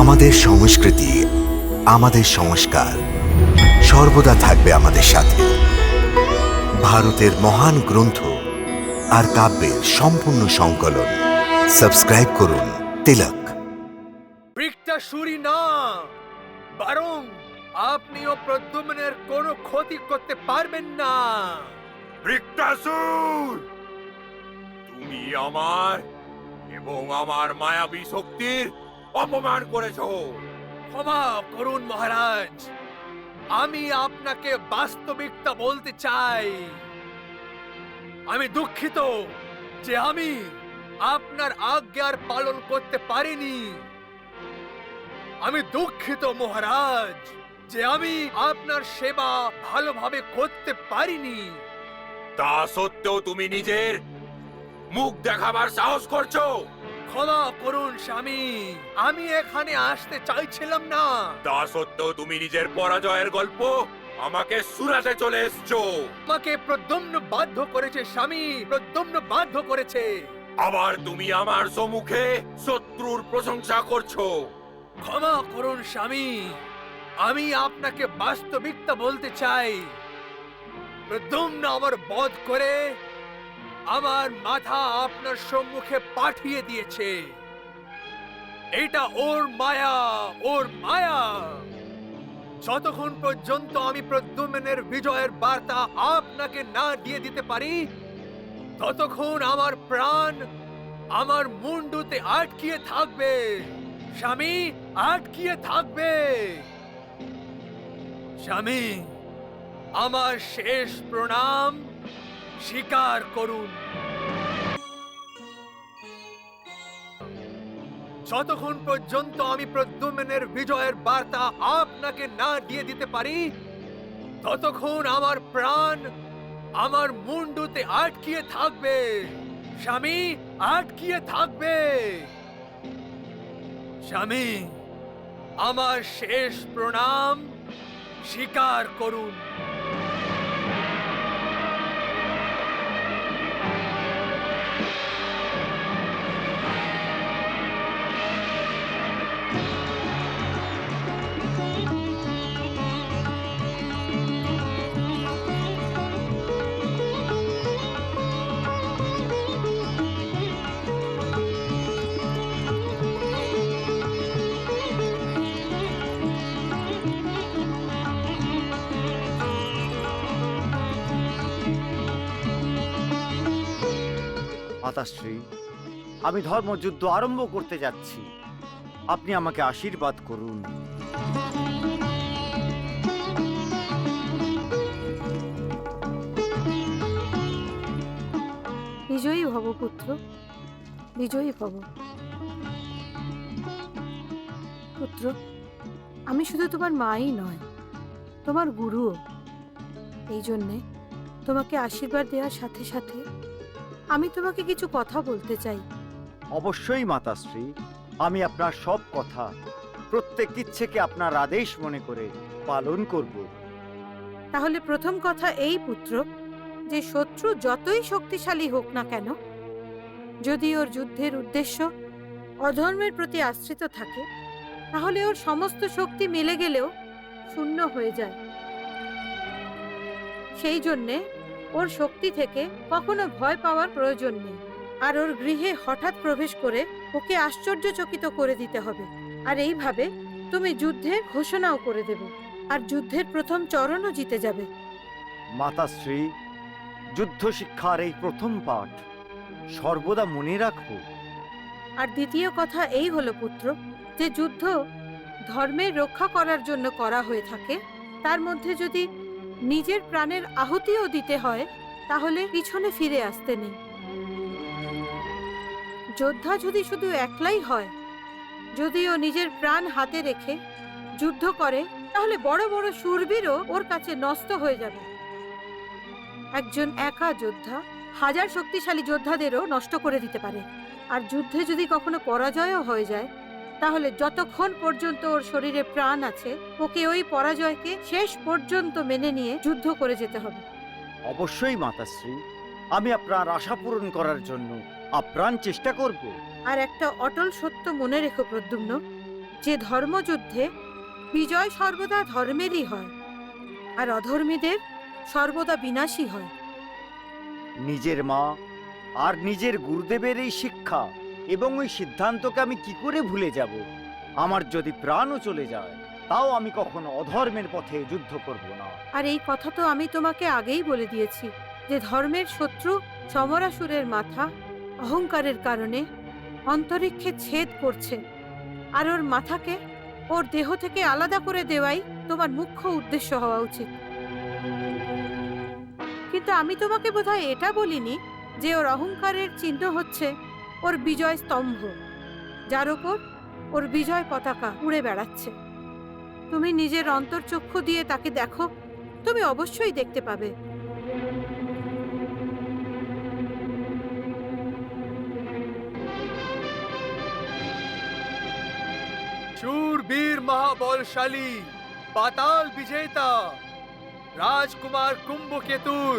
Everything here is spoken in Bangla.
আমাদের সংস্কৃতি, আমাদের সংস্কার সর্বদা থাকবে আমাদের সাথে। ভারতের মহান গ্রন্থ আর কাব্যের সম্পূর্ণ সংকলন। সাবস্ক্রাইব করুন তিলক। বৃত্তাসুরী না, বরং আপনিও প্রদ্যুম্নের কোনো ক্ষতি করতে পারবেন না। বৃত্তাসুর, তুমি আমার এবং আমার মায়াবী শক্তির অপমান করেছো। ক্ষমা করুন মহারাজ, আমি আপনাকে বাস্তবিকতা বলতে চাই। আমি দুঃখিত যে আমি আপনার আজ্ঞার পালন করতে পারিনি। আমি দুঃখিত মহারাজ যে আমি আপনার সেবা ভালোভাবে করতে পারিনি। তা সত্ত্বেও তুমি নিজের মুখ দেখাবার সাহস করছো। ক্ষমা করুন স্বামী, আমি এখানে আসতে চাইছিলাম না। তা সত্ত্বেও তুমি নিজের পরাজয়ের গল্প আমাকে শোনাতে চলে এসছো। আমাকে প্রদ্যুম্ন বাধ্য করেছে স্বামী, প্রদ্যুম্ন বাধ্য করেছে। আবার তুমি আমার সম্মুখে শত্রুর প্রশংসা করছো। ক্ষমা করুন স্বামী, আমি আপনাকে বাস্তবিকতা বলতে চাই। প্রদ্যুম্ন আমার বধ করে আমার মাথা আপনার সম্মুখে পাঠিয়ে দিয়েছে। এটা ওর মায়া, ওর মায়া। যতক্ষণ পর্যন্ত আমি প্রদ্যুম্নের বিজয়ের বার্তা আপনাকে না দিয়ে দিতে পারি, ততক্ষণ আমার প্রাণ আমার মুন্ডুতে আটকিয়ে থাকবে। স্বামী, আটকিয়ে থাকবে। স্বামী, আমার শেষ প্রণাম স্বীকার করুন। যতক্ষণ পর্যন্ত আমি প্রদ্যুম্নের বিজয়ের বার্তা আপনাকে না দিয়ে দিতে পারি, ততক্ষণ আমার প্রাণ আমার মুন্ডুতে আটকিয়ে থাকবে। স্বামী, আটকিয়ে থাকবে। স্বামী, আমার শেষ প্রণাম স্বীকার করুন। মাতাশ্রী, আমি ধর্মযুদ্ধ আরম্ভ করতে যাচ্ছি, আপনি আমাকে আশীর্বাদ করুন। বিজয়ী ভব পুত্র, বিজয়ী ভব। পুত্র, আমি শুধু তোমার মাই নয়, তোমার গুরুও। এই জন্যে তোমাকে আশীর্বাদ দেওয়ার সাথে সাথে আমি তোমাকে কিছু কথা বলতে চাই। অবশ্যই মাতাশ্রী, আমি আপনার সব কথা, প্রত্যেক ইচ্ছেকে আপনার আদেশ মনে করে পালন করব। তাহলে প্রথম কথা এই পুত্র, যে শত্রু যতই শক্তিশালী হোক না কেন, যদি ওর যুদ্ধের উদ্দেশ্য অধর্মের প্রতি আশ্রিত থাকে, তাহলে ওর সমস্ত শক্তি মিলে গেলেও শূন্য হয়ে যায়। সেই জন্যে ওর শক্তি থেকে কখনো ভয় পাওয়ার প্রয়োজন নেই। আর ওর গৃহে হঠাৎ প্রবেশ করে ওকে আশ্চর্যচকিত করে দিতে হবে। আর এইভাবে তুমি যুদ্ধের ঘোষণাও করে দেবে, আর যুদ্ধের প্রথম চরণও জিতে যাবে। মাতাশ্রী, যুদ্ধ শিক্ষার এই প্রথম পাঠ সর্বদা মনে রাখবো। আর দ্বিতীয় কথা এই হলো পুত্র, যে যুদ্ধ ধর্মের রক্ষা করার জন্য করা হয়ে থাকে, তার মধ্যে যদি নিজের প্রাণের আহুতিও দিতে হয়, তাহলে পিছনে ফিরে আসতে নেই। যোদ্ধা যদি শুধু একলাই হয়, যদি ও নিজের প্রাণ হাতে রেখে যুদ্ধ করে, তাহলে বড় বড় শূরবীরও ওর কাছে নষ্ট হয়ে যাবে। একজন একা যোদ্ধা হাজার শক্তিশালী যোদ্ধাদেরও নষ্ট করে দিতে পারে। আর যুদ্ধে যদি কখনো পরাজয়ও হয়ে যায়, তাহলে যতক্ষণ পর্যন্ত ওর শরীরে প্রাণ আছে, ওকে ওই পরাজয়কে শেষ পর্যন্ত মেনে নিয়ে যুদ্ধ করে যেতে হবে। অবশ্যই মাতাশ্রী, আমি আপনার আশা পূরণ করার জন্য আপ্রাণ চেষ্টা করব। আর একটা অটল সত্য মনে রেখো প্রদ্যুম্ন, যে ধর্মযুদ্ধে বিজয় সর্বদা ধর্মেরই হয়, আর অধর্মীদের সর্বদা বিনাশী হয়। নিজের মা আর নিজের গুরুদেবের এই শিক্ষা এবং ওই সিদ্ধান্তকে আমি কি করে ভুলে যাব? আমার যদি প্রাণও চলে যায়, তাও আমি কখনো অধর্মের পথে যুদ্ধ করব না। আর এই কথা তো আমি তোমাকে আগেই বলে দিয়েছি যে ধর্মের শত্রু সমরাসুরের মাথা অহংকারের কারণে অন্তরিক্ষে ছেদ করছে, আর ওর মাথাকে ওর দেহ থেকে আলাদা করে দেওয়াই তোমার মুখ্য উদ্দেশ্য হওয়া উচিত। কিন্তু আমি তোমাকে বোধহয় এটা বলিনি যে ওর অহংকারের চিহ্ন হচ্ছে ওর বিজয় স্তম্ভ, যার ওপর ওর বিজয় পতাকা উড়ে বেড়াচ্ছে। তুমি নিজের অন্তর্চক্ষু দিয়ে তাকে দেখো, তুমি অবশ্যই দেখতে পাবে। शूरवीर महाबलशाली पाताल विजेता राजकुमार कुंभकेतुर